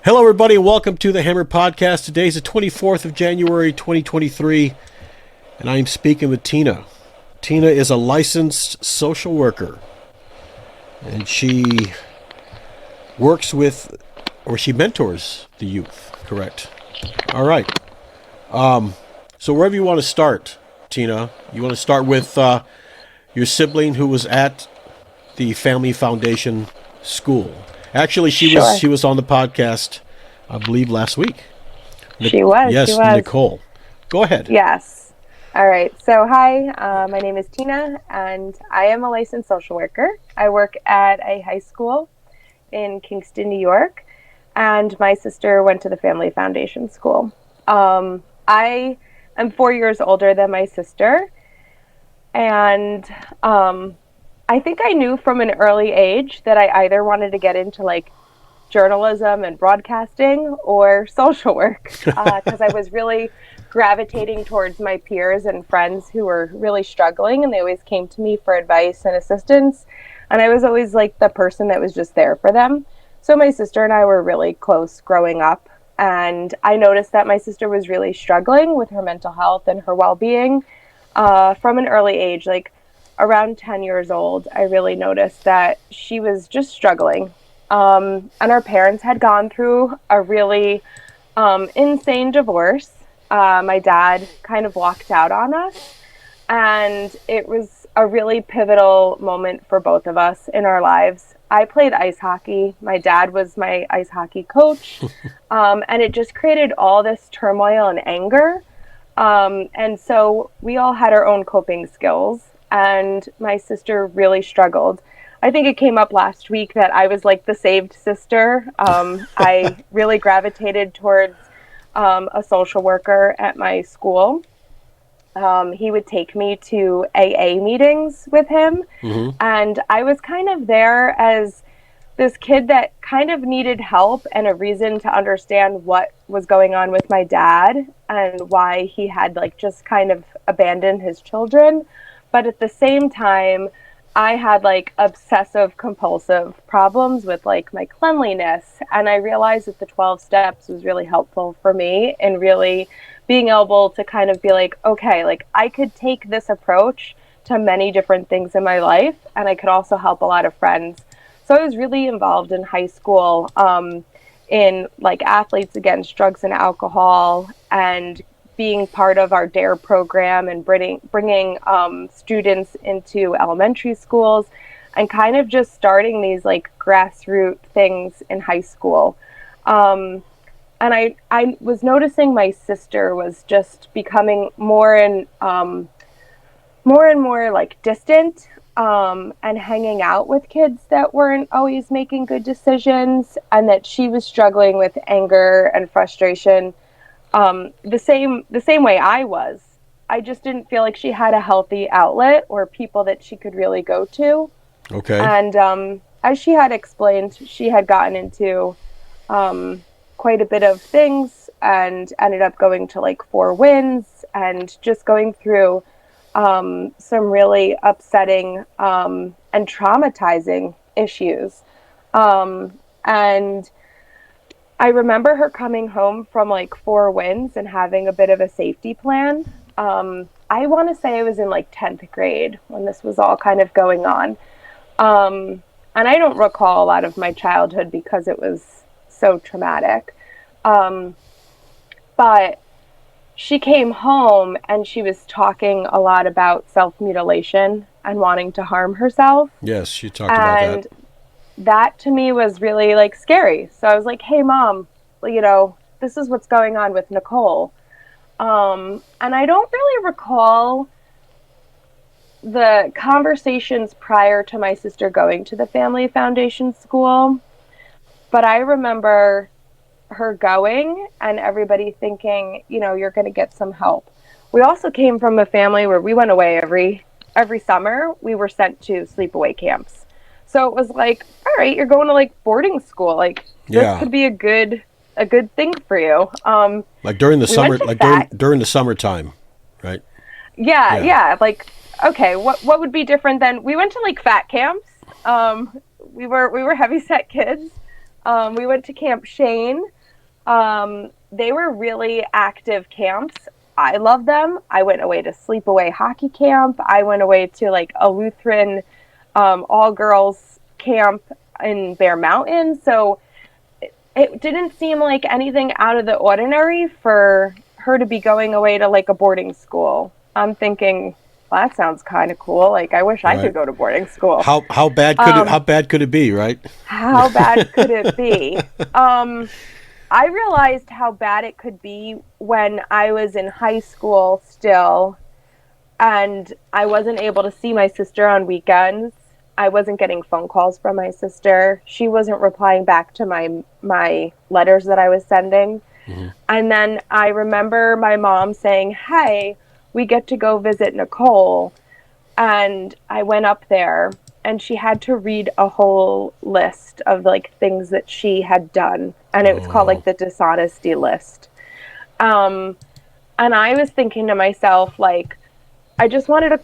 Hello, everybody, and welcome to the Hammer Podcast. Today is the 24th of January, 2023, and I am speaking with Tina. Tina is a licensed social worker, and she works with, or she mentors the youth, correct? All right. So wherever you want to start, Tina, you want to start with your sibling who was at the Family Foundation School. Actually, she was on the podcast, I believe, last week. She was. Nicole. Go ahead. Yes. All right. So, hi, my name is Tina, and I am a licensed social worker. I work at a high school in Kingston, New York, and my sister went to the Family Foundation School. I am 4 years older than my sister, and I think I knew from an early age that I either wanted to get into journalism and broadcasting or social work because I was really gravitating towards my peers and friends who were really struggling, and they always came to me for advice and assistance, and I was always the person that was just there for them. So my sister and I were really close growing up, and I noticed that my sister was really struggling with her mental health and her well-being from an early age. Around 10 years old, I really noticed that she was just struggling. And our parents had gone through a really insane divorce. My dad kind of walked out on us, and it was a really pivotal moment for both of us in our lives. I played ice hockey. My dad was my ice hockey coach, and it just created all this turmoil and anger. And so we all had our own coping skills. And my sister really struggled. I think it came up last week that I was the saved sister. I really gravitated towards a social worker at my school. He would take me to AA meetings with him. Mm-hmm. And I was kind of there as this kid that kind of needed help and a reason to understand what was going on with my dad and why he had just kind of abandoned his children. But at the same time, I had obsessive compulsive problems with my cleanliness. And I realized that the 12 steps was really helpful for me in really being able to kind of be okay, I could take this approach to many different things in my life, and I could also help a lot of friends. So I was really involved in high school in Athletes Against Drugs and Alcohol, and being part of our DARE program and bringing students into elementary schools, and kind of just starting these grassroots things in high school. And I was noticing my sister was just becoming more and more distant and hanging out with kids that weren't always making good decisions, and that she was struggling with anger and frustration. The same way I was. I just didn't feel like she had a healthy outlet or people that she could really go to. Okay. And as she had explained, she had gotten into quite a bit of things and ended up going to 4 wins and just going through some really upsetting and traumatizing issues. And I remember her coming home from 4 wins and having a bit of a safety plan. I want to say I was in 10th grade when this was all kind of going on. And I don't recall a lot of my childhood because it was so traumatic. But she came home and she was talking a lot about self-mutilation and wanting to harm herself. Yes, she talked about that. And that to me was really scary. So I was hey, Mom, this is what's going on with Nicole. And I don't really recall the conversations prior to my sister going to the Family Foundation School, but I remember her going and everybody thinking, you're going to get some help. We also came from a family where we went away every summer. We were sent to sleepaway camps. So it was all right, you're going to boarding school. This could be a good thing for you. During the summer, during the summertime, right? Yeah. Okay, what would be different than we went to fat camps? We were heavy set kids. We went to Camp Shane. They were really active camps. I love them. I went away to sleepaway hockey camp. I went away to like a Lutheran all girls camp in Bear Mountain. So it didn't seem like anything out of the ordinary for her to be going away to like a boarding school. I'm thinking, well, that sounds kind of cool. Like I wish I could Right. go to boarding school. How bad could it how bad could it be, right? How bad could it be? I realized how bad it could be when I was in high school still, and I wasn't able to see my sister on weekends. I wasn't getting phone calls from my sister. She wasn't replying back to my letters that I was sending. And then I remember my mom saying, "Hey, we get to go visit Nicole." And I went up there, and she had to read a whole list of like things that she had done, and it was called like the dishonesty list. And I was thinking to myself, like, I just wanted to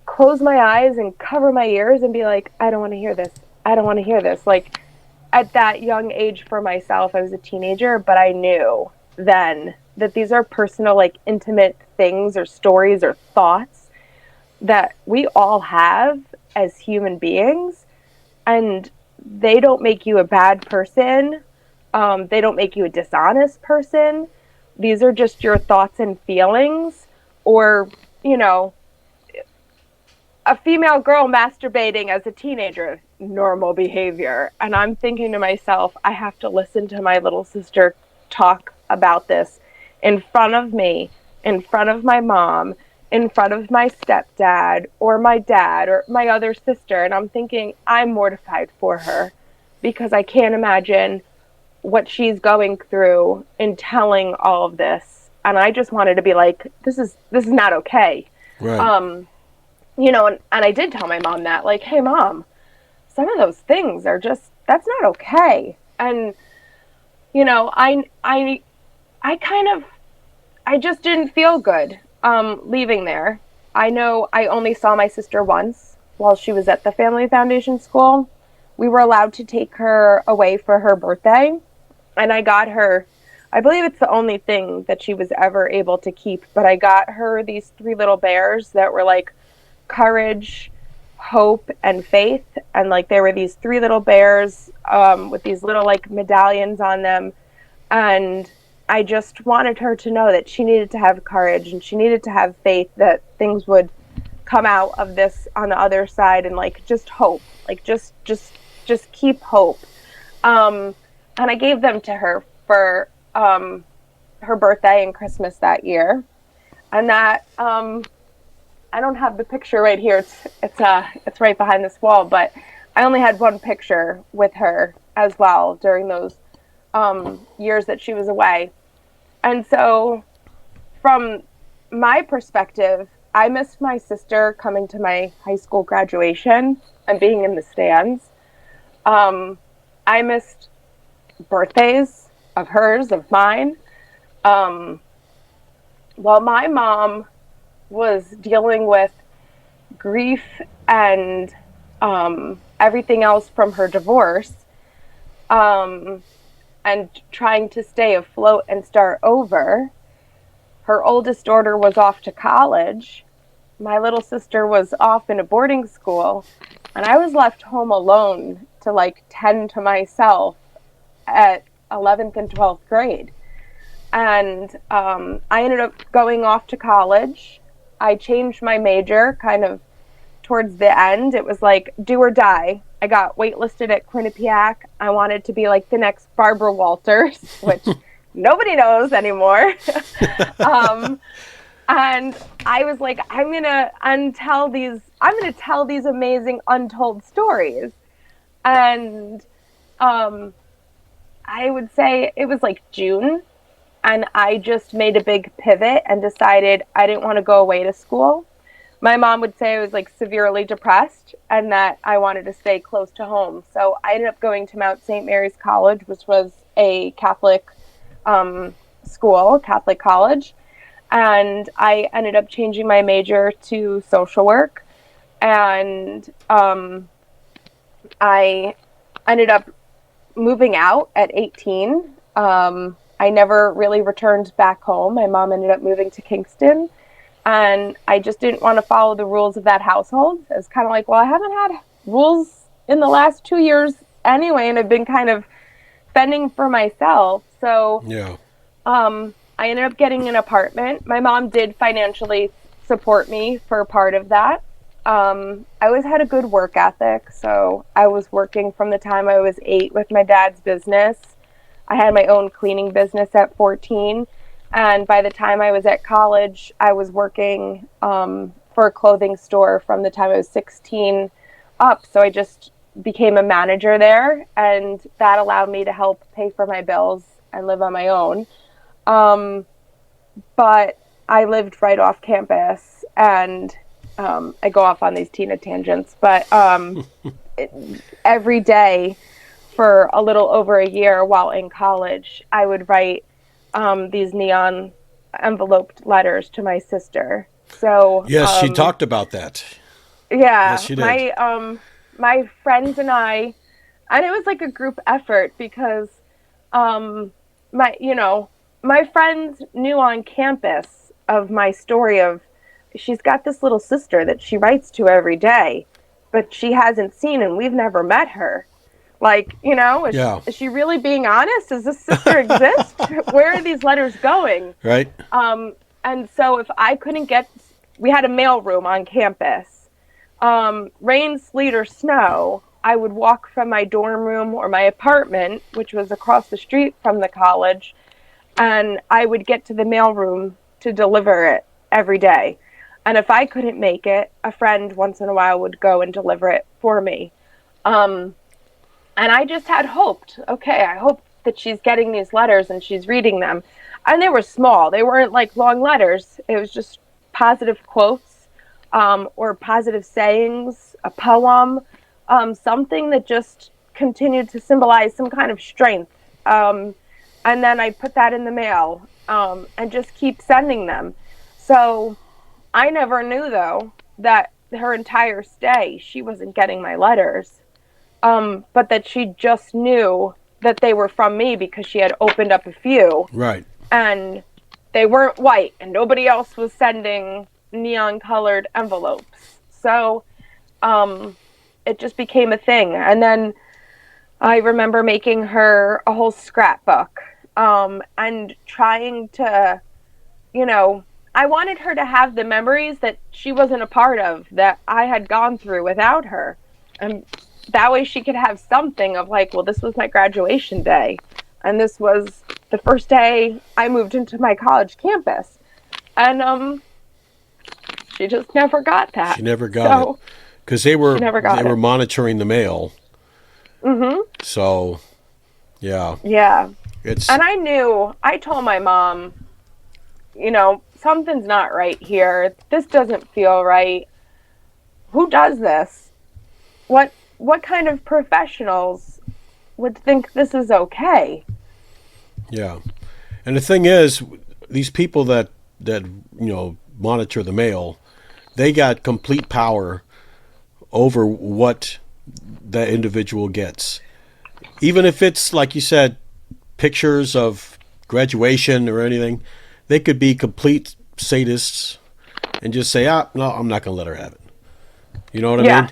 close my eyes and cover my ears and be like, I don't want to hear this. I don't want to hear this. Like, at that young age for myself, I was a teenager, but I knew then that these are personal, like intimate things or stories or thoughts that we all have as human beings, and they don't make you a bad person. They don't make you a dishonest person. These are just your thoughts and feelings, or, you know, a female girl masturbating as a teenager, normal behavior. And I'm thinking to myself, I have to listen to my little sister talk about this in front of me, in front of my mom, in front of my stepdad or my dad or my other sister. And I'm thinking, I'm mortified for her because I can't imagine what she's going through in telling all of this. And I just wanted to be like, this is not okay. Right. You know, and I did tell my mom that, like, hey mom, some of those things are just, that's not okay. And, you know, I kind of, I just didn't feel good leaving there. I know I only saw my sister once while she was at the Family Foundation School. We were allowed to take her away for her birthday, and I got her, I believe it's the only thing that she was ever able to keep, but I got her these 3 little bears that were like courage, hope, and faith. And like there were these 3 little bears with these little like medallions on them. And I just wanted her to know that she needed to have courage and she needed to have faith that things would come out of this on the other side, and like just hope, like just keep hope. And I gave them to her for her birthday and Christmas that year. And that I don't have the picture right here. It's right behind this wall, but I only had one picture with her as well during those years that she was away. And so from my perspective, I missed my sister coming to my high school graduation and being in the stands. I missed birthdays of hers, of mine. While my mom was dealing with grief and everything else from her divorce, and trying to stay afloat and start over. Her oldest daughter was off to college. My little sister was off in a boarding school, and I was left home alone to like tend to myself at 11th and 12th grade. And I ended up going off to college. I changed my major kind of towards the end. It was like do or die. I got waitlisted at Quinnipiac. I wanted to be like the next Barbara Walters, which nobody knows anymore. And I was like, I'm gonna tell these amazing untold stories. And I would say it was like June, and I just made a big pivot and decided I didn't want to go away to school. My mom would say I was like severely depressed and that I wanted to stay close to home. So I ended up going to Mount St. Mary's College, which was a Catholic school, Catholic college. And I ended up changing my major to social work. And I ended up moving out at 18. I never really returned back home. My mom ended up moving to Kingston, and I just didn't want to follow the rules of that household. It was kind of like, well, I haven't had rules in the last 2 years anyway, and I've been kind of fending for myself. So Yeah. I ended up getting an apartment. My mom did financially support me for part of that. I always had a good work ethic, so I was working from the time I was 8 with my dad's business. I had my own cleaning business at 14, and by the time I was at college, I was working for a clothing store from the time I was 16 up, so I just became a manager there, and that allowed me to help pay for my bills and live on my own. But I lived right off campus, and I go off on these Tina tangents, but every day for a little over a year while in college, I would write these neon enveloped letters to my sister. So Yes, she talked about that. yeah, Yes, she did. my friends and I, and it was like a group effort because my my friends knew on campus of my story of she's got this little sister that she writes to every day, but she hasn't seen and we've never met her. Like, Yeah. is she really being honest? Does this sister exist? Where are these letters going? Right. And so if I couldn't we had a mail room on campus. Rain, sleet, or snow, I would walk from my dorm room or my apartment, which was across the street from the college, and I would get to the mail room to deliver it every day. And if I couldn't make it, a friend once in a while would go and deliver it for me. And I just had hoped, okay, I hope that she's getting these letters and she's reading them. And they were small. They weren't like long letters. It was just positive quotes or positive sayings, a poem, something that just continued to symbolize some kind of strength. And then I put that in the mail and just keep sending them. So I never knew, though, that her entire stay, she wasn't getting my letters. But that she just knew that they were from me because she had opened up a few. Right. And they weren't white, and nobody else was sending neon-colored envelopes. So it just became a thing. And then I remember making her a whole scrapbook and trying to, I wanted her to have the memories that she wasn't a part of, that I had gone through without her. And that way she could have something of like, well, this was my graduation day. And this was the first day I moved into my college campus. And she just never got that. She never got it. Because they were monitoring the mail. Mm-hmm. So, yeah. Yeah. And I told my mom, something's not right here. This doesn't feel right. Who does this? What kind of professionals would think this is okay? Yeah. And the thing is, these people that monitor the mail, they got complete power over what that individual gets. Even if it's, like you said, pictures of graduation or anything, they could be complete sadists and just say, no, I'm not going to let her have it. You know what I mean?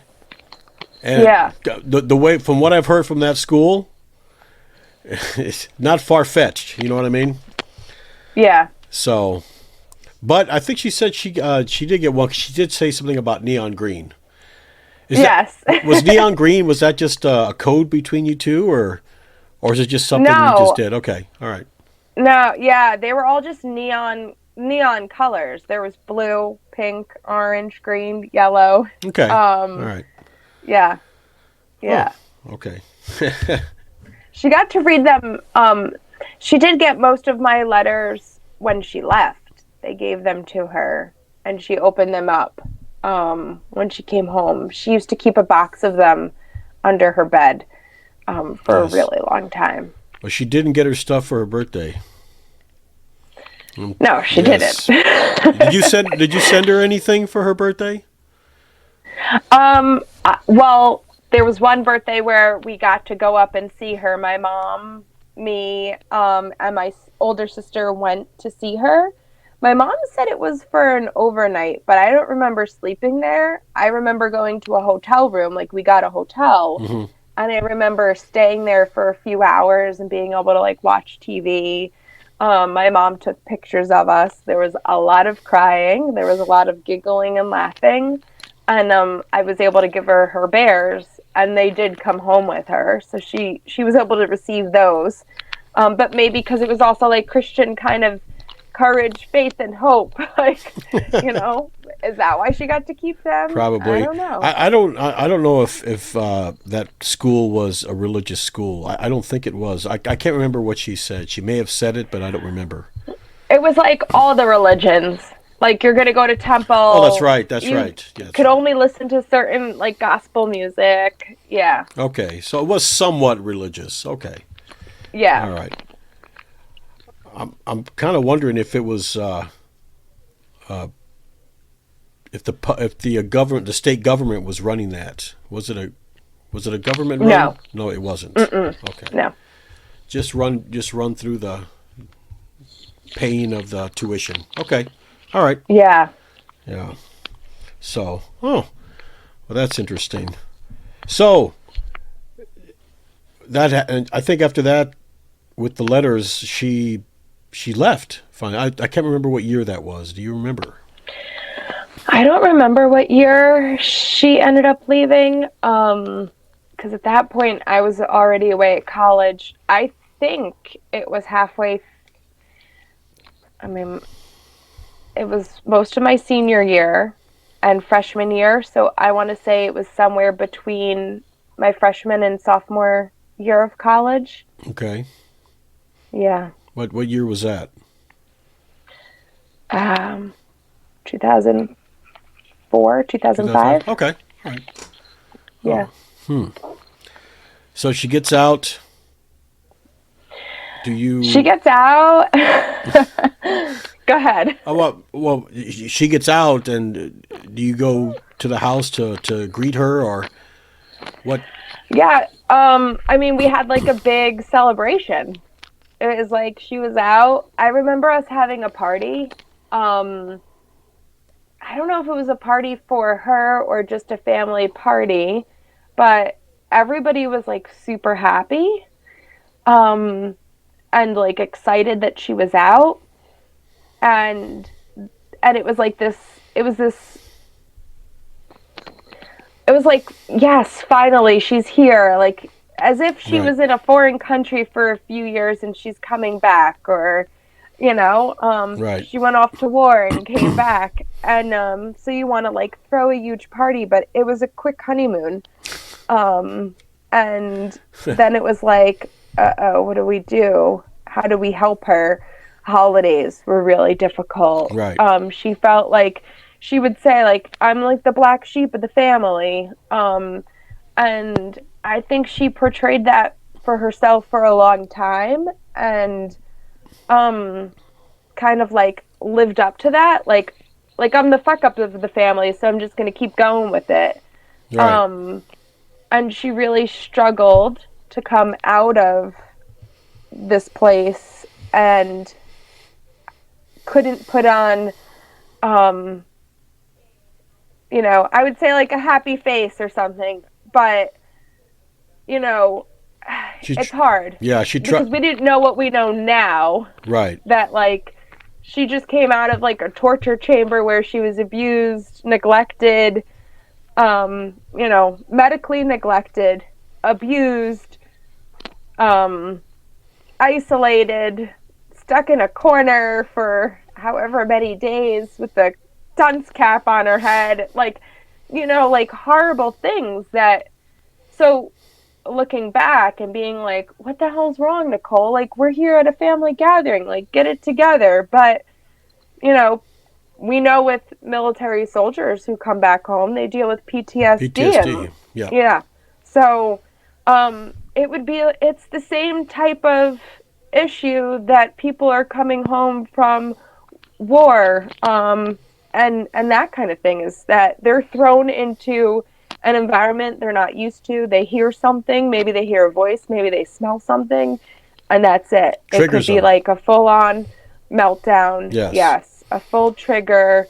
And yeah. The way, from what I've heard from that school, it's not far-fetched. You know what I mean? Yeah. So, but I think she said she did get one. She did say something about neon green. Yes. Was neon green? Was that just a code between you two, or is it just something you just did? Okay, all right. No, yeah, they were all just neon colors. There was blue, pink, orange, green, yellow. Okay. All right. Yeah. Yeah. Oh, okay. She got to read them. She did get most of my letters when she left. They gave them to her, and she opened them up when she came home. She used to keep a box of them under her bed for a really long time. Well, she didn't get her stuff for her birthday. No, she didn't. Did you send her anything for her birthday? Well, there was one birthday where we got to go up and see her. My mom, me, and my older sister went to see her. My mom said it was for an overnight, but I don't remember sleeping there. I remember going to a hotel room, like we got a hotel, and I remember staying there for a few hours and being able to like watch TV. My mom took pictures of us. There was a lot of crying. There was a lot of giggling and laughing. And I was able to give her her bears, and they did come home with her. So she was able to receive those. But maybe because it was also like Christian kind of courage, faith, and hope. Like, you know, is that why she got to keep them? Probably. I don't know. I don't know if that school was a religious school. I don't think it was. I can't remember what she said. She may have said it, but I don't remember. It was like all the religions. Like, you're going to go to temple. Oh, that's right. That's right. Yeah, could only listen to certain, like, gospel music. Yeah. Okay. So it was somewhat religious. Okay. Yeah. All right. I'm kind of wondering if it was if the state government was running that. Was it a government run? No. No, it wasn't. Okay. No. Just run through the paying of the tuition. Okay. All right. Yeah. Yeah. So, well, that's interesting. So and I think after that, with the letters, she left. Fine. I can't remember what year that was. Do you remember? I don't remember what year she ended up leaving. Because at that point, I was already away at college. I think it was halfway. It was most of my senior year and freshman year. So I want to say it was somewhere between my freshman and sophomore year of college. Okay. Yeah. What year was that? 2004, 2005. Okay. All right. Yeah. So she gets out. She gets out. Go ahead. Well, she gets out, and do you go to the house to greet her, or what? Yeah. We had like a big celebration. It was like she was out. I remember us having a party. I don't know if it was a party for her or just a family party, but everybody was like super happy. And like excited that she was out. And it was like this, it was like, yes, finally she's here. Like, as if she was in a foreign country for a few years and she's coming back, or, you know, she went off to war and came back. And so you want to like throw a huge party, but it was a quick honeymoon. And then it was like, what do we do? How do we help her? Holidays were really difficult. Right. She felt like she would say like, I'm like the black sheep of the family. And I think she portrayed that for herself for a long time, and kind of like lived up to that. Like I'm the fuck up of the family, so I'm just going to keep going with it. Right. And she really struggled to come out of this place and couldn't put on, I would say like a happy face or something, but, it's hard. Yeah, because we didn't know what we know now. Right. That like she just came out of like a torture chamber where she was abused, neglected, medically neglected, abused, isolated, stuck in a corner for however many days with the dunce cap on her head, like horrible things that, so looking back and being like, what the hell's wrong, Nicole? Like, we're here at a family gathering, like, get it together. But, we know with military soldiers who come back home, they deal with PTSD. Yeah. So, it's the same type of issue that people are coming home from war, and that kind of thing, is that they're thrown into an environment they're not used to. They hear something, maybe they hear a voice, maybe they smell something, and that's it. It could be like a full-on meltdown. Yes, a full trigger,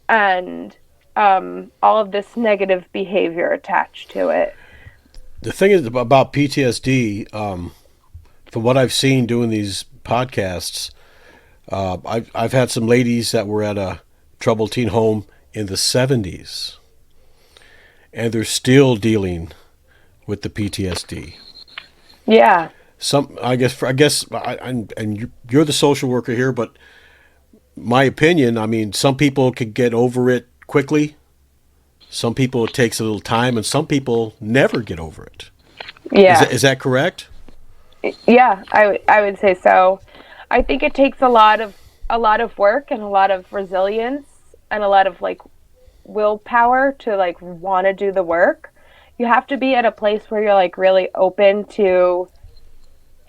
and all of this negative behavior attached to it. The thing is about PTSD, from what I've seen doing these podcasts, I've had some ladies that were at a troubled teen home in the 70s, and they're still dealing with the PTSD. Yeah. And you're the social worker here, but my opinion, I mean, some people could get over it quickly. Some people it takes a little time, and some people never get over it. Yeah. Is that correct? Yeah, I would say so. I think it takes a lot of work and a lot of resilience and a lot of like willpower to like want to do the work. You have to be at a place where you're like really open to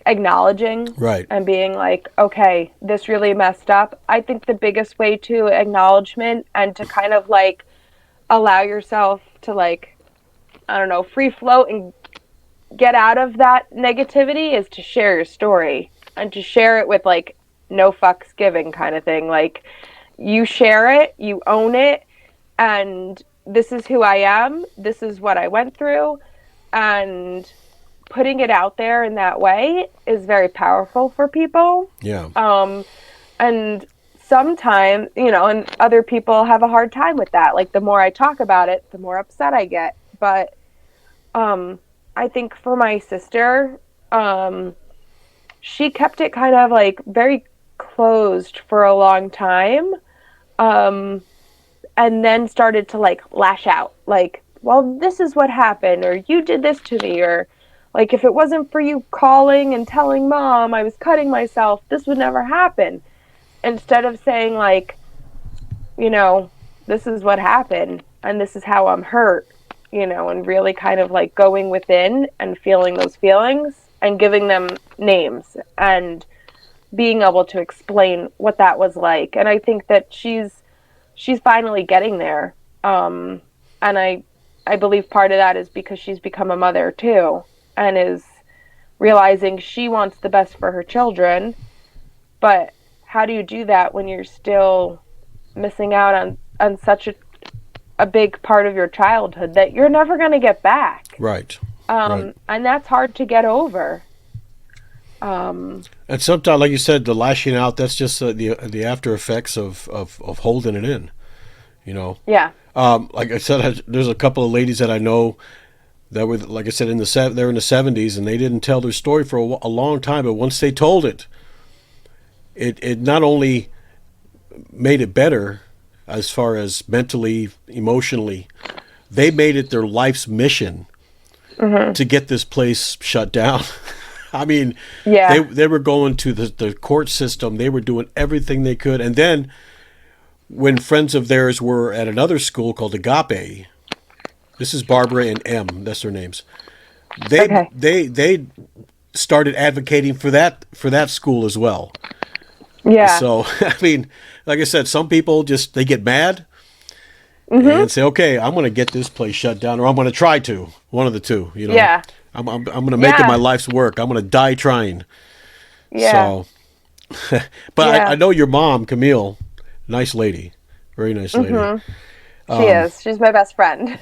acknowledging, right, and being like, okay, this really messed up. I think the biggest way to acknowledgement and to kind of like allow yourself to like, I don't know, free float and get out of that negativity is to share your story, and to share it with like no fucks given kind of thing. Like, you share it, you own it, and this is who I am, this is what I went through, and putting it out there in that way is very powerful for people. Yeah. And sometimes, and other people have a hard time with that. Like, the more I talk about it, the more upset I get. But I think for my sister, she kept it kind of like very closed for a long time, and then started to like lash out, like, well, this is what happened, or you did this to me, or like, if it wasn't for you calling and telling mom I was cutting myself, this would never happen. Instead of saying like, this is what happened and this is how I'm hurt, and really kind of like going within and feeling those feelings and giving them names and being able to explain what that was like. And I think that she's finally getting there. And I believe part of that is because she's become a mother too, and is realizing she wants the best for her children. But how do you do that when you're still missing out on such a big part of your childhood that you're never going to get back? Right. Right. And that's hard to get over. And sometimes, like you said, the lashing out, that's just the after effects of holding it in, Yeah. Like I said, there's a couple of ladies that I know that were, like I said, they're in the 70s, and they didn't tell their story for a long time. But once they told it, it not only made it better as far as mentally, emotionally, they made it their life's mission to get this place shut down. I mean, yeah. they were going to the court system. They were doing everything they could. And then when friends of theirs were at another school called Agape, this is Barbara and M, that's their names. They started advocating for that school as well. Yeah. So, I mean, like I said, some people they get mad and say, okay, I'm going to get this place shut down, or I'm going to try to, one of the two, Yeah. I'm going to make it my life's work. I'm going to die trying. Yeah. So, but I know your mom, Camille, nice lady, very nice lady. She is. She's my best friend.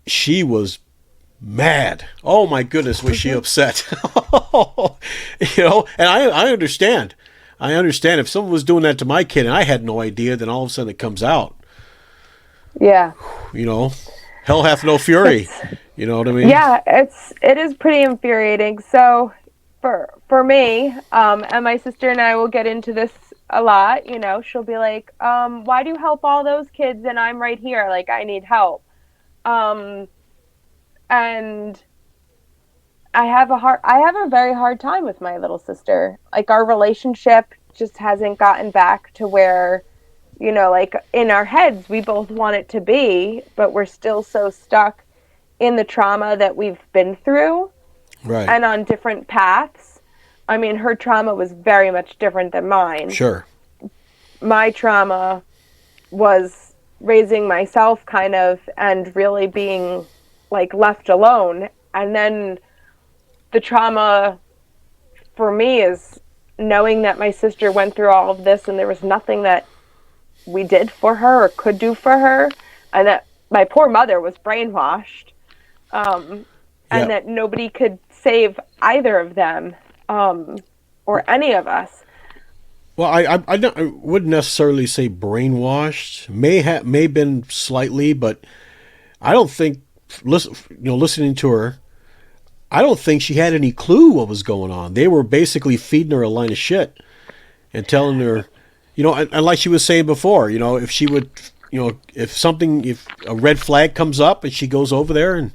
She was mad. Oh my goodness, was she upset? And I understand. I understand if someone was doing that to my kid and I had no idea, then all of a sudden it comes out. Yeah. Hell hath no fury. You know what I mean? Yeah, it is pretty infuriating. So for me, and my sister and I will get into this a lot, she'll be like, why do you help all those kids and I'm right here? Like, I need help. And I have a very hard time with my little sister. Like, our relationship just hasn't gotten back to where, like, in our heads, we both want it to be, but we're still so stuck in the trauma that we've been through. Right. And on different paths. I mean, her trauma was very much different than mine. Sure. My trauma was raising myself kind of, and really being like left alone. And then the trauma for me is knowing that my sister went through all of this and there was nothing that we did for her or could do for her, and that my poor mother was brainwashed, and that nobody could save either of them, or any of us. Well, I wouldn't necessarily say brainwashed. May have been slightly, but I don't think, listening to her, I don't think she had any clue what was going on. They were basically feeding her a line of shit and telling her, and like she was saying before, if she would, if a red flag comes up and she goes over there, and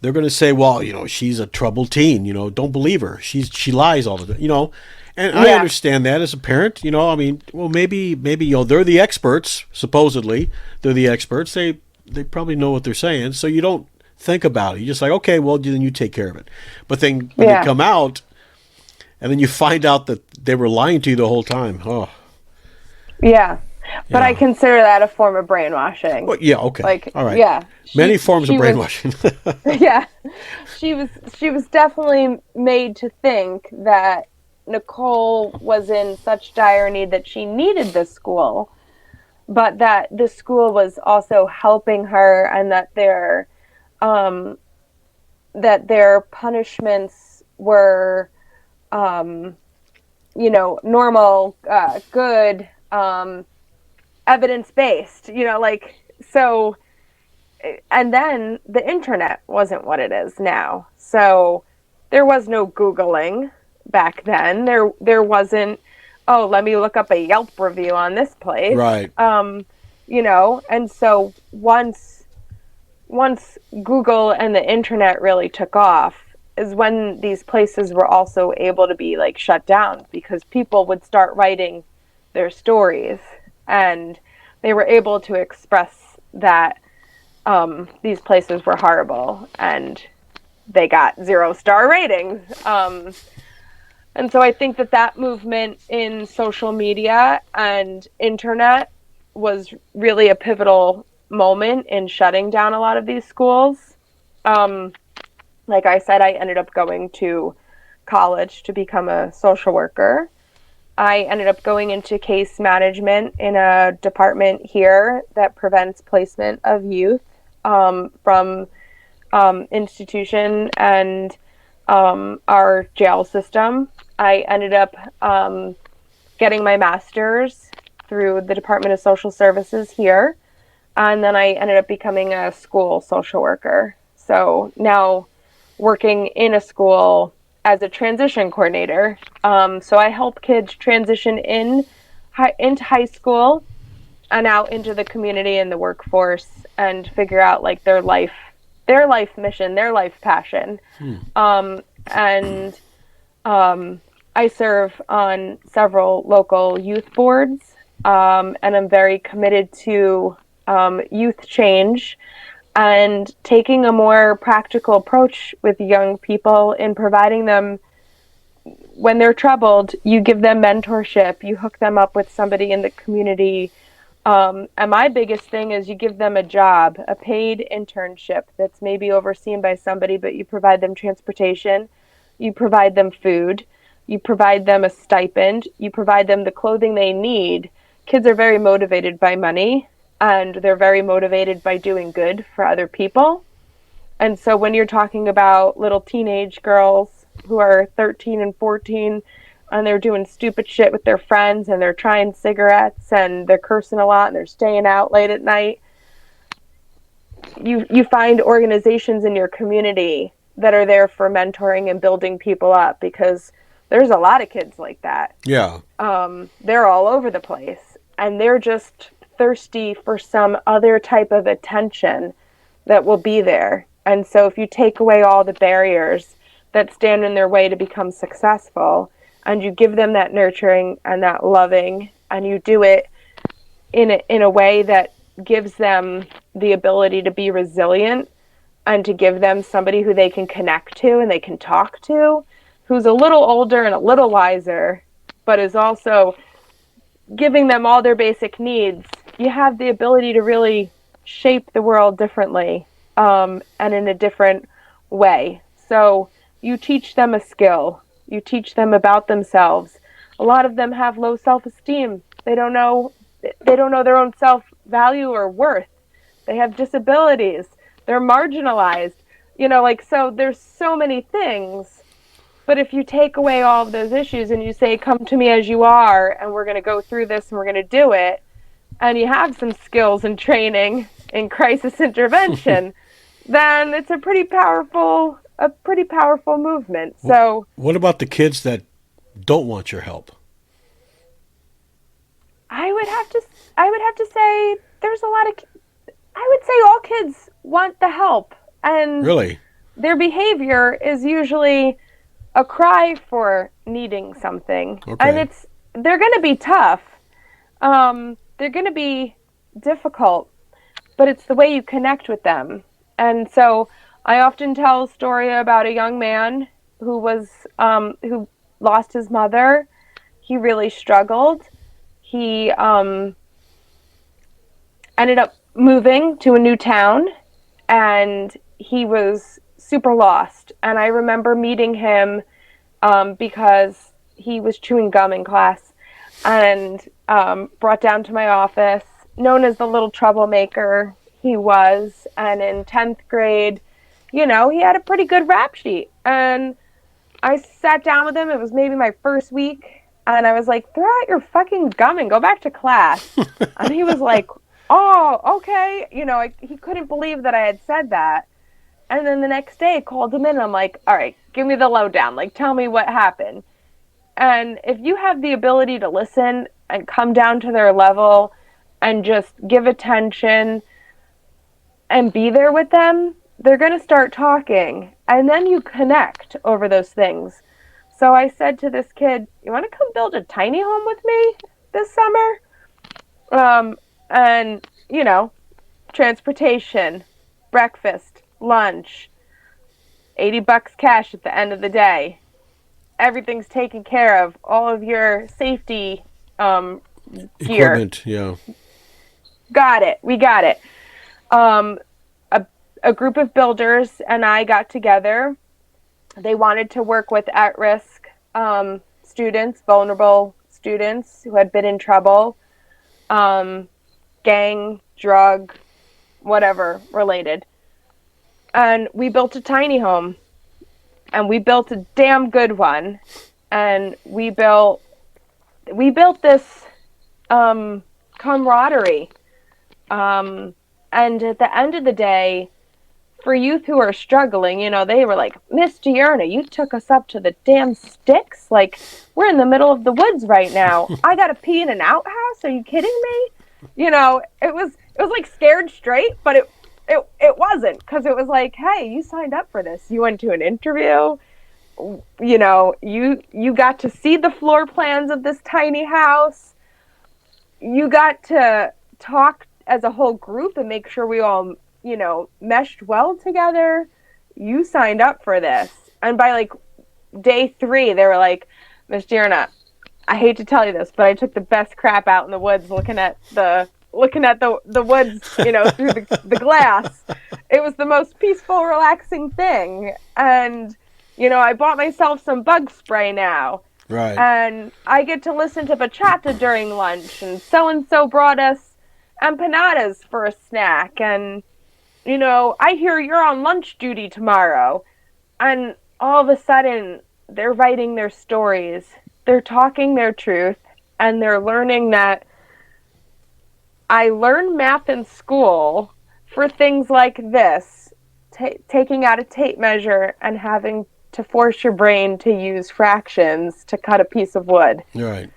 they're going to say, well, she's a troubled teen, don't believe her. She lies all the time, And I understand that as a parent, well, maybe, they're the experts, supposedly. They're the experts. They probably know what they're saying. So you don't think about it. You're just like, okay, well, then you take care of it. But then when you come out, and then you find out that they were lying to you the whole time. Oh. Yeah. But I consider that a form of brainwashing. Well, yeah, okay. Like, all right. Yeah. Many forms of brainwashing. Yeah. She was definitely made to think that Nicole was in such dire need that she needed this school, but that the school was also helping her, and that their punishments were, normal, good, evidence-based, so, and then the internet wasn't what it is now. So there was no Googling back then. There wasn't, oh, let me look up a Yelp review on this place. Right. And so once Google and the internet really took off is when these places were also able to be like shut down, because people would start writing their stories, and they were able to express that these places were horrible, and they got 0-star ratings. And so I think that movement in social media and internet was really a pivotal moment in shutting down a lot of these schools. Like I said, I ended up going to college to become a social worker. I ended up going into case management in a department here that prevents placement of youth from institution and our jail system. I ended up getting my master's through the Department of Social Services here, and then I ended up becoming a school social worker. So now working in a school as a transition coordinator. So I help kids transition into high school and out into the community and the workforce, and figure out like their life mission, their life passion. I serve on several local youth boards, and I'm very committed to youth change and taking a more practical approach with young people in providing them, when they're troubled, you give them mentorship, you hook them up with somebody in the community. And my biggest thing is you give them a job, a paid internship that's maybe overseen by somebody, but you provide them transportation, you provide them food, you provide them a stipend, you provide them the clothing they need. Kids are very motivated by money, and they're very motivated by doing good for other people. And so when you're talking about little teenage girls who are 13 and 14, and they're doing stupid shit with their friends, and they're trying cigarettes, and they're cursing a lot, and they're staying out late at night, you find organizations in your community that are there for mentoring and building people up, because there's a lot of kids like that. Yeah. They're all over the place, and they're just thirsty for some other type of attention that will be there. And so if you take away all the barriers that stand in their way to become successful, and you give them that nurturing and that loving, and you do it in a way that gives them the ability to be resilient, and to give them somebody who they can connect to and they can talk to, who's a little older and a little wiser, but is also giving them all their basic needs you have the ability to really shape the world differently, and in a different way. So you teach them a skill. You teach them about themselves. A lot of them have low self-esteem. They don't know their own self-value or worth. They have disabilities. They're marginalized. So there's so many things. But if you take away all of those issues and you say, come to me as you are, and we're going to go through this and we're going to do it, and you have some skills and training in crisis intervention, then it's a pretty powerful movement. So what about the kids that don't want your help? I would have to say there's a lot of, I would say all kids want the help, and Really? their behavior is usually a cry for needing something. Okay. And they're going to be tough. They're going to be difficult, but it's the way you connect with them. And so I often tell a story about a young man who lost his mother. He really struggled. He ended up moving to a new town, and he was super lost. And I remember meeting him because he was chewing gum in class, and brought down to my office, known as the little troublemaker he was. And in 10th grade, he had a pretty good rap sheet. And I sat down with him. It was maybe my first week. And I was like, throw out your fucking gum and go back to class. And he was like, oh, okay. He couldn't believe that I had said that. And then the next day I called him in and I'm like, all right, give me the lowdown. Like, tell me what happened. And if you have the ability to listen and come down to their level and just give attention and be there with them, they're going to start talking. And then you connect over those things. So I said to this kid, you want to come build a tiny home with me this summer? And, transportation, breakfast, lunch, $80 cash at the end of the day. Everything's taken care of. All of your safety gear. Equipment, yeah. Got it. We got it. A group of builders and I got together. They wanted to work with at-risk students, vulnerable students who had been in trouble, gang, drug, whatever related. And we built a tiny home, and we built a damn good one. And we built this camaraderie. And at the end of the day, for youth who are struggling, they were like, Miss Dierna, you took us up to the damn sticks. Like, we're in the middle of the woods right now. I got to pee in an outhouse. Are you kidding me? It was like scared straight, but it wasn't, because it was like, hey, you signed up for this. You went to an interview. You got to see the floor plans of this tiny house. You got to talk as a whole group and make sure we all meshed well together. You signed up for this. And by like day 3, they were like, Miss Dierna, I hate to tell you this, but I took the best crap out in the woods looking at the woods, through the glass. It was the most peaceful, relaxing thing. And, I bought myself some bug spray now. Right. And I get to listen to bachata during lunch, and so-and-so brought us empanadas for a snack. And, I hear you're on lunch duty tomorrow. And all of a sudden, they're writing their stories. They're talking their truth. And they're learning that I learned math in school for things like this, taking out a tape measure and having to force your brain to use fractions to cut a piece of wood. Right.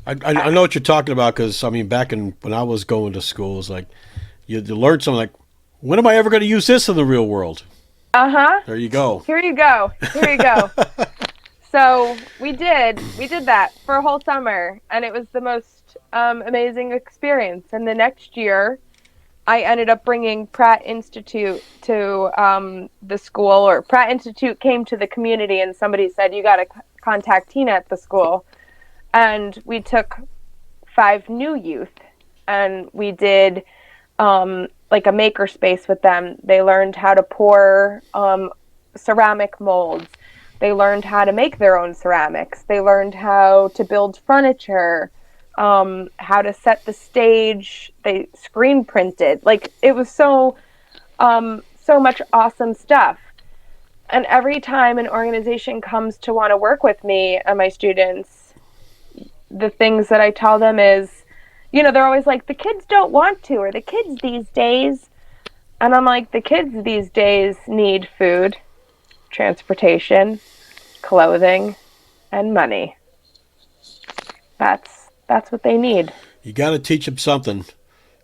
I know what you're talking about, because, back when I was going to school, it's like you learn something like, when am I ever going to use this in the real world? Uh-huh. There you go. Here you go. So we did that for a whole summer, and it was the most amazing experience. And the next year, I ended up bringing Pratt Institute to the school, or Pratt Institute came to the community, and somebody said, you got to contact Tina at the school. And we took 5 new youth and we did like a maker space with them. They learned how to pour ceramic molds. They learned how to make their own ceramics. They learned how to build furniture, how to set the stage. They screen printed. Like, it was so much awesome stuff. And every time an organization comes to want to work with me and my students, the things that I tell them is, they're always like, the kids don't want to, or the kids these days. And I'm like, the kids these days need food, transportation, clothing, and money. That's what they need. You got to teach them something.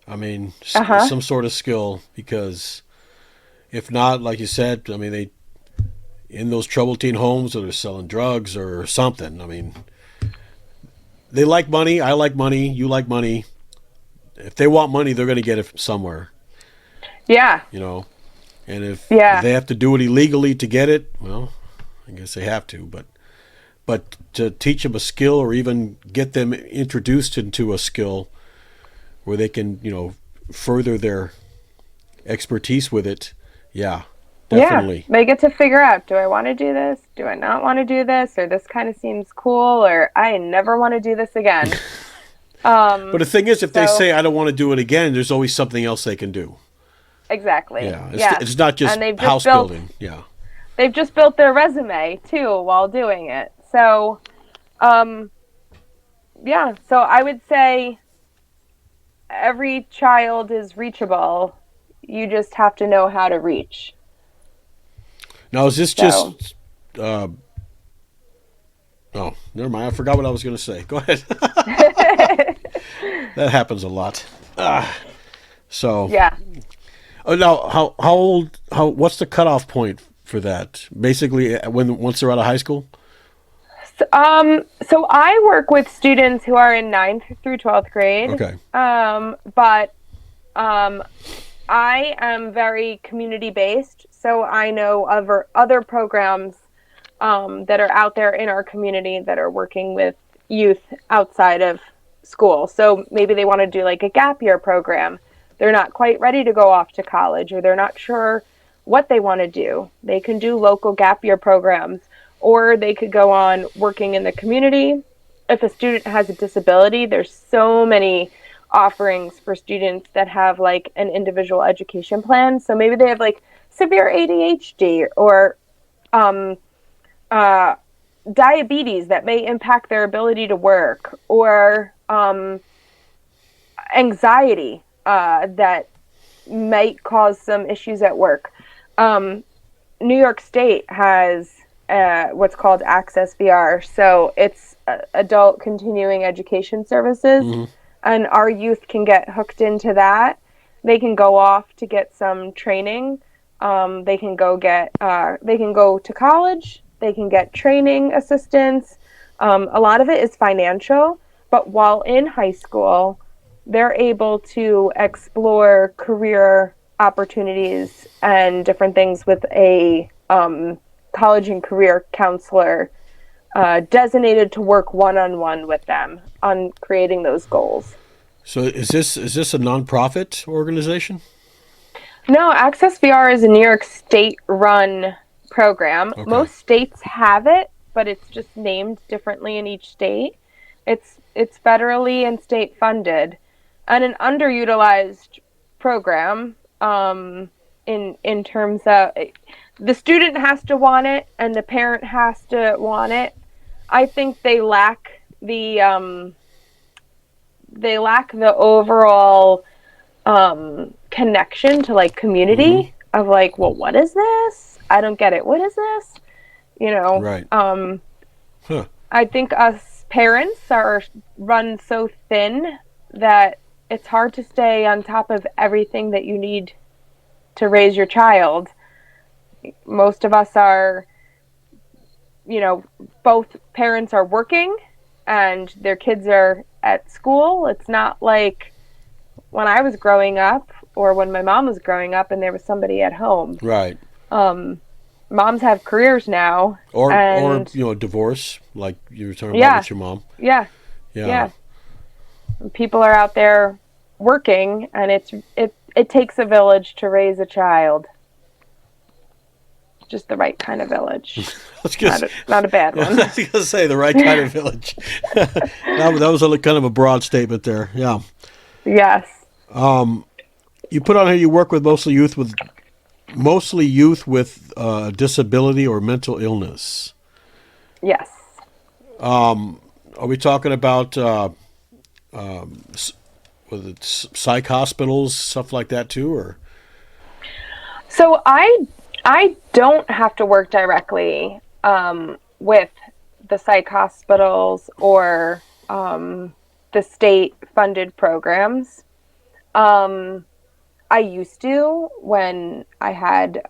I mean, some sort of skill, because if not, like you said, I mean, they in those troubled teen homes, or they're selling drugs or something. I mean, they like money. I like money. You like money. If they want money, they're going to get it from somewhere. Yeah. And if they have to do it illegally to get it, well, I guess they have to. But to teach them a skill, or even get them introduced into a skill where they can, further their expertise with it, yeah, definitely. Yeah, they get to figure out, do I want to do this? Do I not want to do this? Or this kind of seems cool, or I never want to do this again. But the thing is, if they say, I don't want to do it again, there's always something else they can do. Exactly. Yeah. It's not just house building. Yeah. They've just built their resume, too, while doing it. So, so I would say every child is reachable. You just have to know how to reach. Now, is this just... oh, never mind. I forgot what I was going to say. Go ahead. That happens a lot. So... Yeah. Oh, now, how old... What's the cutoff point for that? Basically, once they're out of high school? So I work with students who are in 9th through 12th grade. Okay. But I am very community-based, so I know of other programs that are out there in our community that are working with youth outside of school. So maybe they want to do like a gap year program. They're not quite ready to go off to college, or they're not sure what they want to do. They can do local gap year programs, or they could go on working in the community. If a student has a disability, there's so many offerings for students that have like an individual education plan. So maybe they have like severe ADHD or diabetes that may impact their ability to work, or anxiety that might cause some issues at work. New York State has what's called Access VR. So it's adult continuing education services. Mm-hmm. And our youth can get hooked into that. They can go off to get some training. They can go to college. They can get training assistance. A lot of it is financial, but while in high school, they're able to explore career opportunities and different things with a college and career counselor designated to work one-on-one with them on creating those goals. So is this a nonprofit organization? No, Access VR is a New York State-run program. Okay. Most states have it, but it's just named differently in each state. It's federally and state funded, and an underutilized program in terms of the student has to want it and the parent has to want it. I think they lack the overall connection to like community of like, well, what is this? I don't get it. What is this? Right. I think us parents are run so thin that it's hard to stay on top of everything that you need to raise your child. Most of us are, both parents are working and their kids are at school. It's not like when I was growing up or when my mom was growing up and there was somebody at home. Right. Moms have careers now. Or divorce, like you were talking about with your mom. Yeah. People are out there working, and it takes a village to raise a child. Just the right kind of village. Not a bad one. I was going to say the right kind of village. that was kind of a broad statement there. Yeah. Yes. You put on here you work with mostly youth with disability or mental illness. Yes. Are we talking about psych hospitals, stuff like that too, or? So I don't have to work directly with the psych hospitals or the state-funded programs. I used to when I had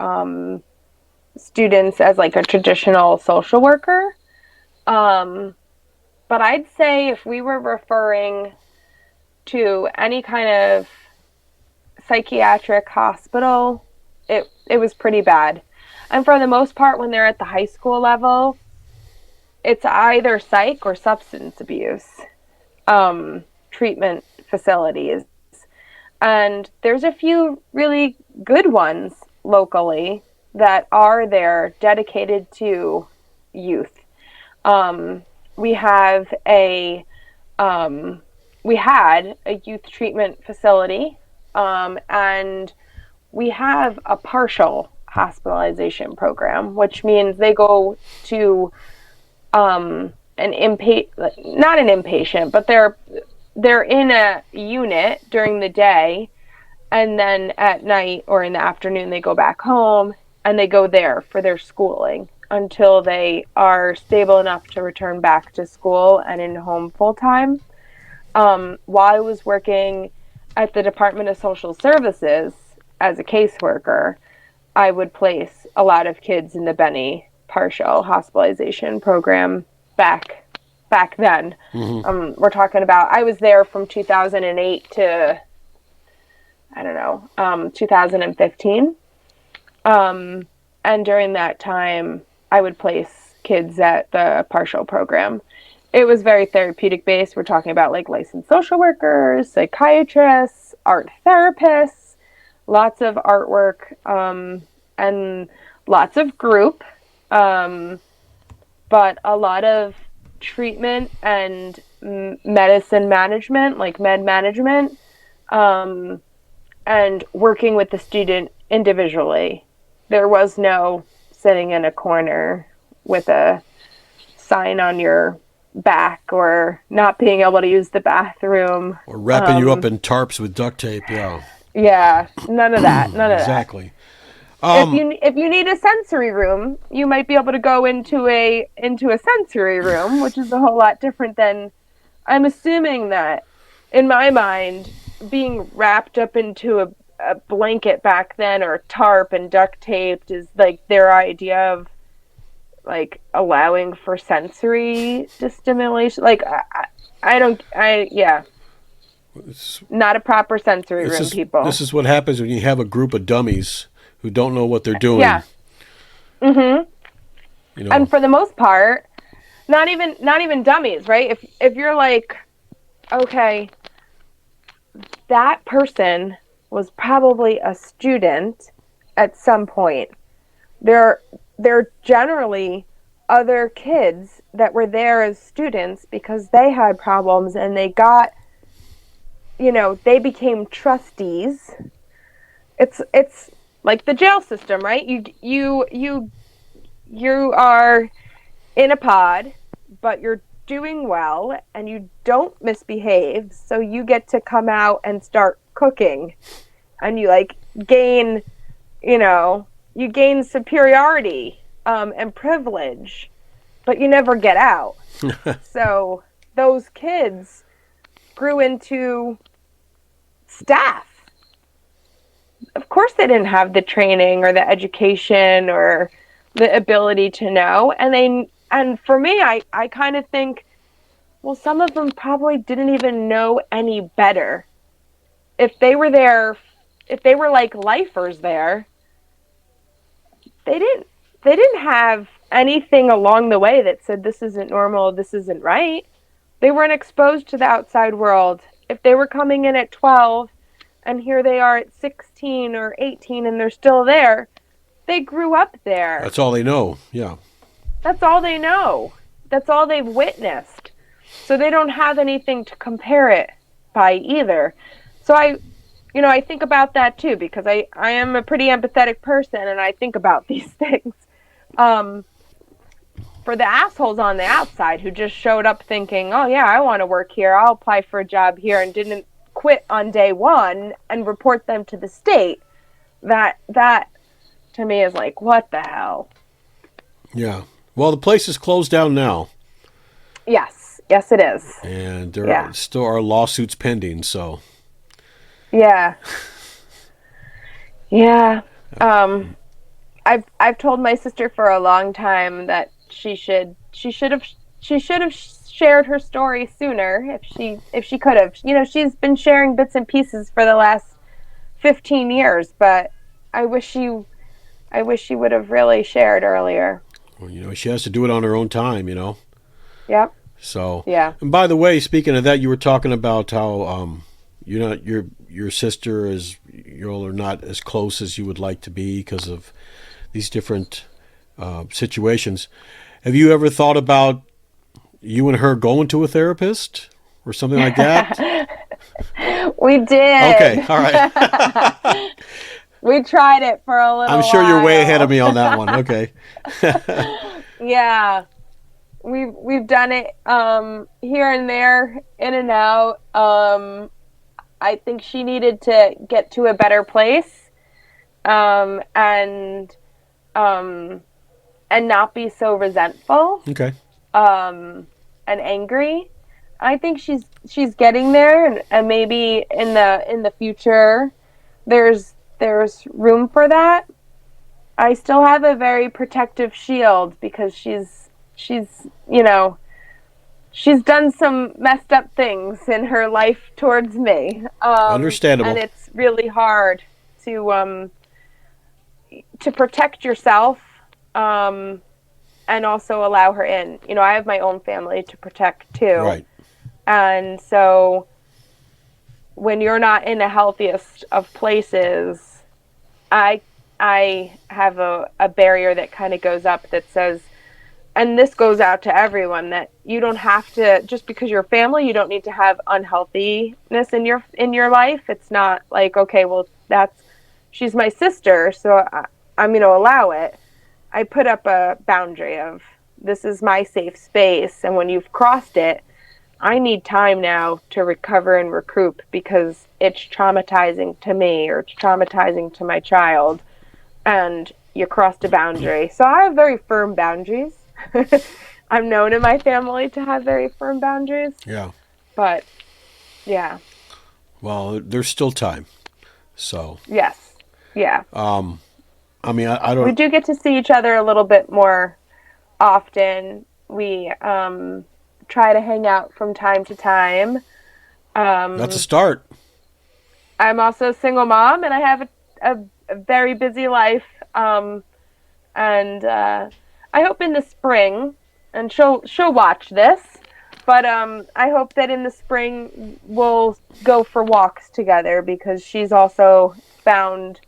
students as like a traditional social worker. But I'd say if we were referring to any kind of psychiatric hospital, it was pretty bad. And for the most part, when they're at the high school level, it's either psych or substance abuse treatment facilities. And there's a few really good ones locally that are there dedicated to youth. We had a youth treatment facility, and we have a partial hospitalization program, which means they go to not an inpatient, but they're in a unit during the day, and then at night or in the afternoon they go back home, and they go there for their schooling until they are stable enough to return back to school and in home full time. While I was working at the Department of Social Services as a caseworker, I would place a lot of kids in the Benny partial hospitalization program back then. Mm-hmm. We're talking about, I was there from 2008 to, 2015. And during that time, I would place kids at the partial program. It was very therapeutic based. We're talking about like licensed social workers, psychiatrists, art therapists, lots of artwork, and lots of group, but a lot of treatment and medicine management, like med management, and working with the student individually. There was no sitting in a corner with a sign on your back or not being able to use the bathroom. Or wrapping you up in tarps with duct tape, yeah. Yeah, none of that. Exactly. If you need a sensory room, you might be able to go into a sensory room, which is a whole lot different than, I'm assuming that, in my mind, being wrapped up into a blanket back then or tarp and duct taped is like their idea of like allowing for sensory stimulation. Like not a proper sensory room, people. This is what happens when you have a group of dummies who don't know what they're doing. Yeah. Mm-hmm. And for the most part, not even dummies, right? If you're like, okay, that person was probably a student at some point. They're generally other kids that were there as students because they had problems and they got, they became trustees. It's like the jail system, right? You are in a pod, but you're doing well and you don't misbehave, so you get to come out and start cooking, and you like gain superiority and privilege, but you never get out. So those kids grew into staff. Of course they didn't have the training or the education or the ability to know, and for me, I kind of think, well, some of them probably didn't even know any better. If they were there, if they were like lifers there, they didn't have anything along the way that said this isn't normal, this isn't right. They weren't exposed to the outside world. if they were coming in at 12 and here they are at 16 or 18 and they're still there, they grew up there. That's all they know. Yeah. That's all they know. That's all they've witnessed. So they don't have anything to compare it by either. So I think about that too, because I am a pretty empathetic person and I think about these things. For the assholes on the outside who just showed up thinking, oh yeah, I want to work here, I'll apply for a job here, and didn't quit on day one and report them to the state, that to me is like, what the hell? Yeah. Well, the place is closed down now. Yes it is. And there still are lawsuits pending, so. Yeah. I've told my sister for a long time that she should have shared her story sooner if she could have. She's been sharing bits and pieces for the last 15 years, but I wish she would have really shared earlier. Well, she has to do it on her own time, Yep. So. Yeah. And by the way, speaking of that, you were talking about how your sister is you're not as close as you would like to be because of these different situations. Have you ever thought about you and her going to a therapist or something like that? We did. Okay, all right. We tried it for a little I'm sure while. You're way ahead of me on that one. Okay. Yeah. We've done it here and there, in and out. I think she needed to get to a better place, and not be so resentful. Okay. And angry. I think she's getting there, and maybe in the future there's room for that. I still have a very protective shield because she's done some messed up things in her life towards me. Understandable. And it's really hard to protect yourself, and also allow her in. I have my own family to protect too. Right. And so when you're not in the healthiest of places, I have a barrier that kind of goes up that says, and this goes out to everyone, that you don't have to, just because you're family, you don't need to have unhealthiness in your life. It's not like, okay, well, she's my sister, so I'm going to allow it. I put up a boundary of, this is my safe space, and when you've crossed it, I need time now to recover and recoup because it's traumatizing to me or it's traumatizing to my child, and you crossed a boundary. So I have very firm boundaries. I'm known in my family to have very firm boundaries. Yeah. But, yeah. Well, there's still time. So. Yes. Yeah. I mean, I don't. We do get to see each other a little bit more often. We try to hang out from time to time. That's a start. I'm also a single mom, and I have a very busy life. And I hope in the spring, and she'll watch this, but I hope that in the spring we'll go for walks together because she's also found,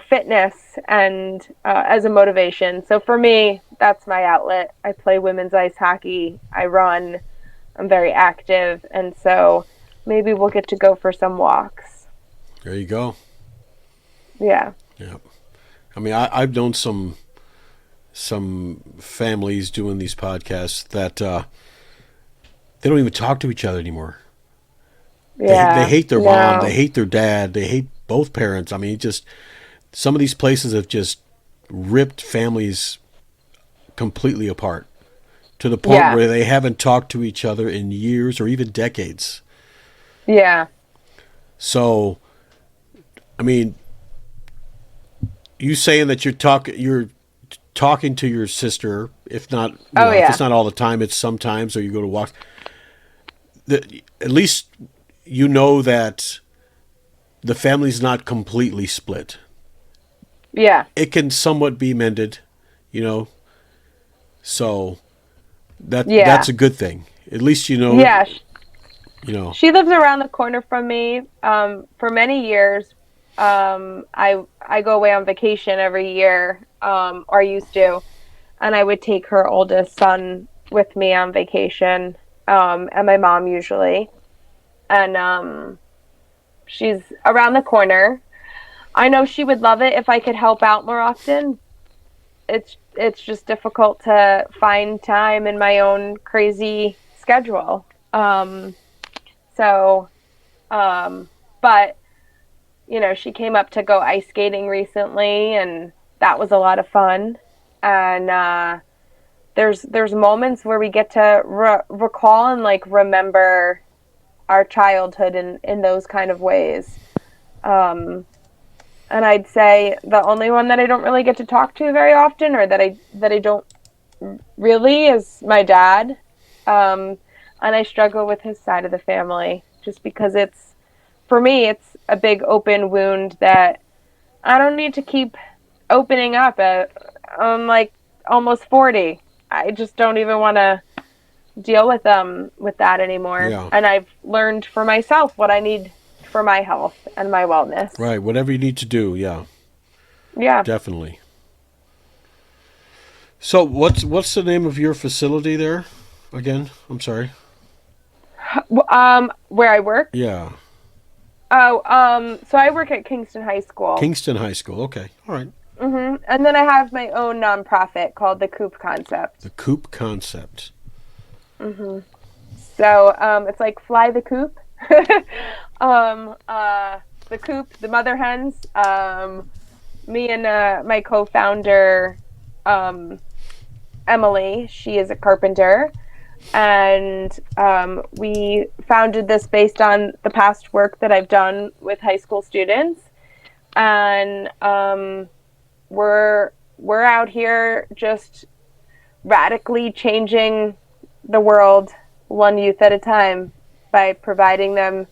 fitness and as a motivation. So for me, that's my outlet. I play women's ice hockey. I run. I'm very active, and so maybe we'll get to go for some walks. There you go. Yeah. Yeah. I mean, I've known some families doing these podcasts that they don't even talk to each other anymore. Yeah. They hate their mom. They hate their dad. They hate both parents. I mean, just some of these places have just ripped families completely apart to the point where they haven't talked to each other in years or even decades. Yeah. So, I mean, you saying that you're talking to your sister, if not, if it's not all the time, it's sometimes, or you go to walks. At least you know that the family's not completely split. Yeah. It can somewhat be mended, so that's a good thing. At least you know. Yeah. She lives around the corner from me. For many years, I go away on vacation every year, or used to, and I would take her oldest son with me on vacation, and my mom usually, and she's around the corner. I know she would love it if I could help out more often. It's just difficult to find time in my own crazy schedule. So, but she came up to go ice skating recently, and that was a lot of fun. And there's moments where we get to recall and like remember our childhood in those kind of ways. And I'd say the only one that I don't really get to talk to very often, or that I don't really, is my dad. And I struggle with his side of the family just because for me, it's a big open wound that I don't need to keep opening up. I'm like almost 40. I just don't even want to deal with that anymore. Yeah. And I've learned for myself what I need for my health and my wellness. Right. Whatever you need to do. Yeah. Yeah. Definitely. So what's the name of your facility there again? I'm sorry. Where I work? Yeah. Oh, so I work at Kingston High School. Kingston High School. Okay. All right. Mm-hmm. And then I have my own nonprofit called the Coop Concept. The Coop Concept. Mm-hmm. So it's like fly the coop. The coop, the mother hens. Me and my co-founder, Emily, she is a carpenter. And we founded this based on the past work that I've done with high school students. And we're out here just radically changing the world one youth at a time by providing them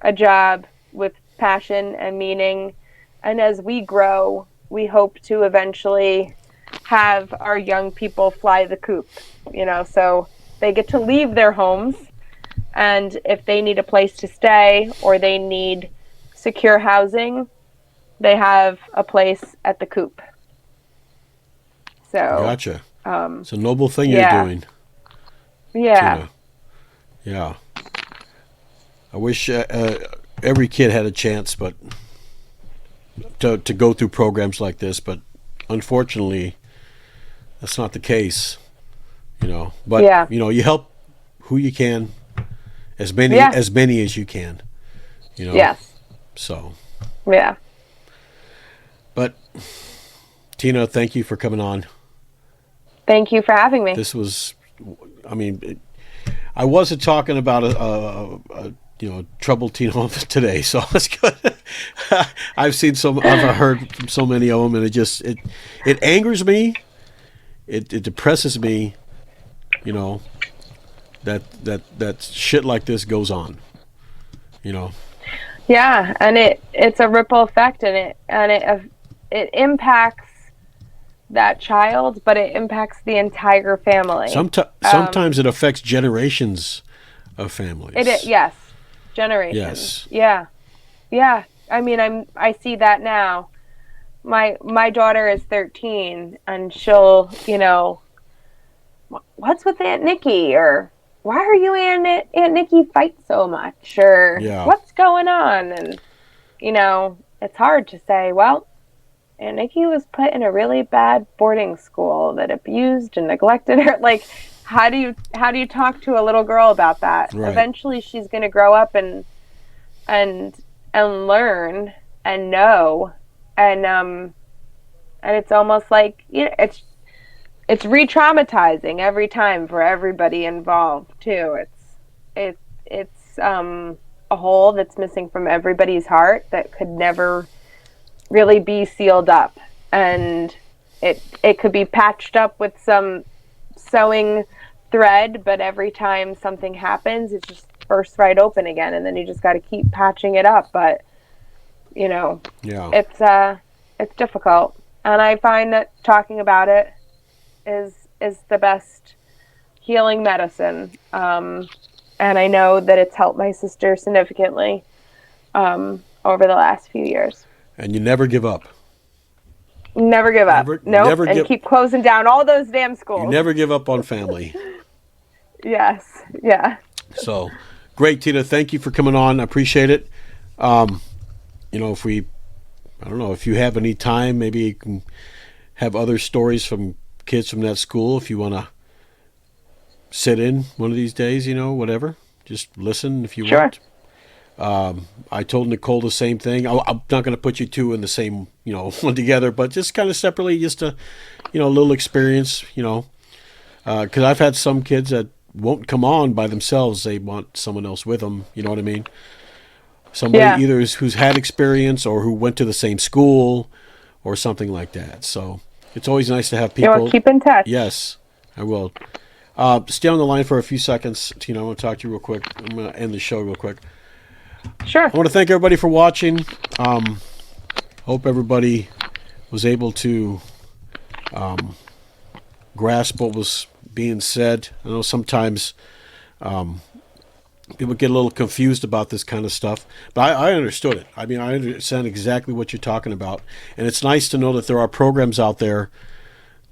a job with passion and meaning. And as we grow, we hope to eventually have our young people fly the coop, so they get to leave their homes, and if they need a place to stay or they need secure housing, they have a place at the coop. So gotcha. It's a noble thing you're doing. Yeah. Tina. Yeah. I wish every kid had a chance, but to go through programs like this, but unfortunately, that's not the case. But you help who you can, as many as you can. Yes. So. Yeah. But Tina, thank you for coming on. Thank you for having me. This was, I wasn't talking about a troubled teen home today, so that's good. I've heard from so many of them, and it angers me. It depresses me, that shit like this goes on, Yeah, and it's a ripple effect, and it impacts that child, but it impacts the entire family. Sometimes it affects generations of families. Yes, generations. Yes. Yeah. I see that now. My daughter is 13, and she'll, what's with Aunt Nikki, or why are you and Aunt Nikki fight so much, or what's going on? And it's hard to say, well, Aunt Nikki was put in a really bad boarding school that abused and neglected her. Like, how do you talk to a little girl about that? Right. Eventually she's going to grow up and learn and know, and it's almost like it's re-traumatizing every time for everybody involved too. It's a hole that's missing from everybody's heart that could never really be sealed up, and it could be patched up with some sewing thread, but every time something happens, it just bursts right open again, and then you just got to keep patching it up. But it's difficult, and I find that talking about it is the best healing medicine. And I know that it's helped my sister significantly over the last few years. And you never give up. Never give up. Nope. Keep closing down all those damn schools. You never give up on family. Yes. Yeah. So, great, Tina. Thank you for coming on. I appreciate it. I don't know, if you have any time, maybe you can have other stories from kids from that school if you want to sit in one of these days, whatever. Just listen if you want. I told Nicole the same thing. I'm not going to put you two in the same, one together, but just kind of separately, just a little experience, because I've had some kids that won't come on by themselves. They want someone else with them. You know what I mean? Somebody either who's had experience or who went to the same school or something like that. So it's always nice to have people. Keep in touch. Yes, I will. Stay on the line for a few seconds, Tina. I want to talk to you real quick. I'm going to end the show real quick. Sure. I want to thank everybody for watching. Hope everybody was able to grasp what was being said. I know sometimes people get a little confused about this kind of stuff, but I understood it. I mean, I understand exactly what you're talking about, and it's nice to know that there are programs out there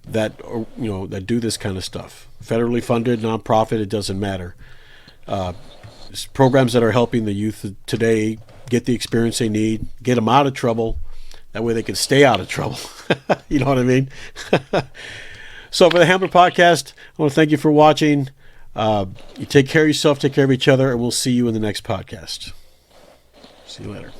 that that do this kind of stuff. Federally funded, nonprofit, it doesn't matter. Programs that are helping the youth today get the experience they need, get them out of trouble. That way they can stay out of trouble. You know what I mean? So for the Hammer Podcast, I want to thank you for watching. You take care of yourself, take care of each other, and we'll see you in the next podcast. See you later.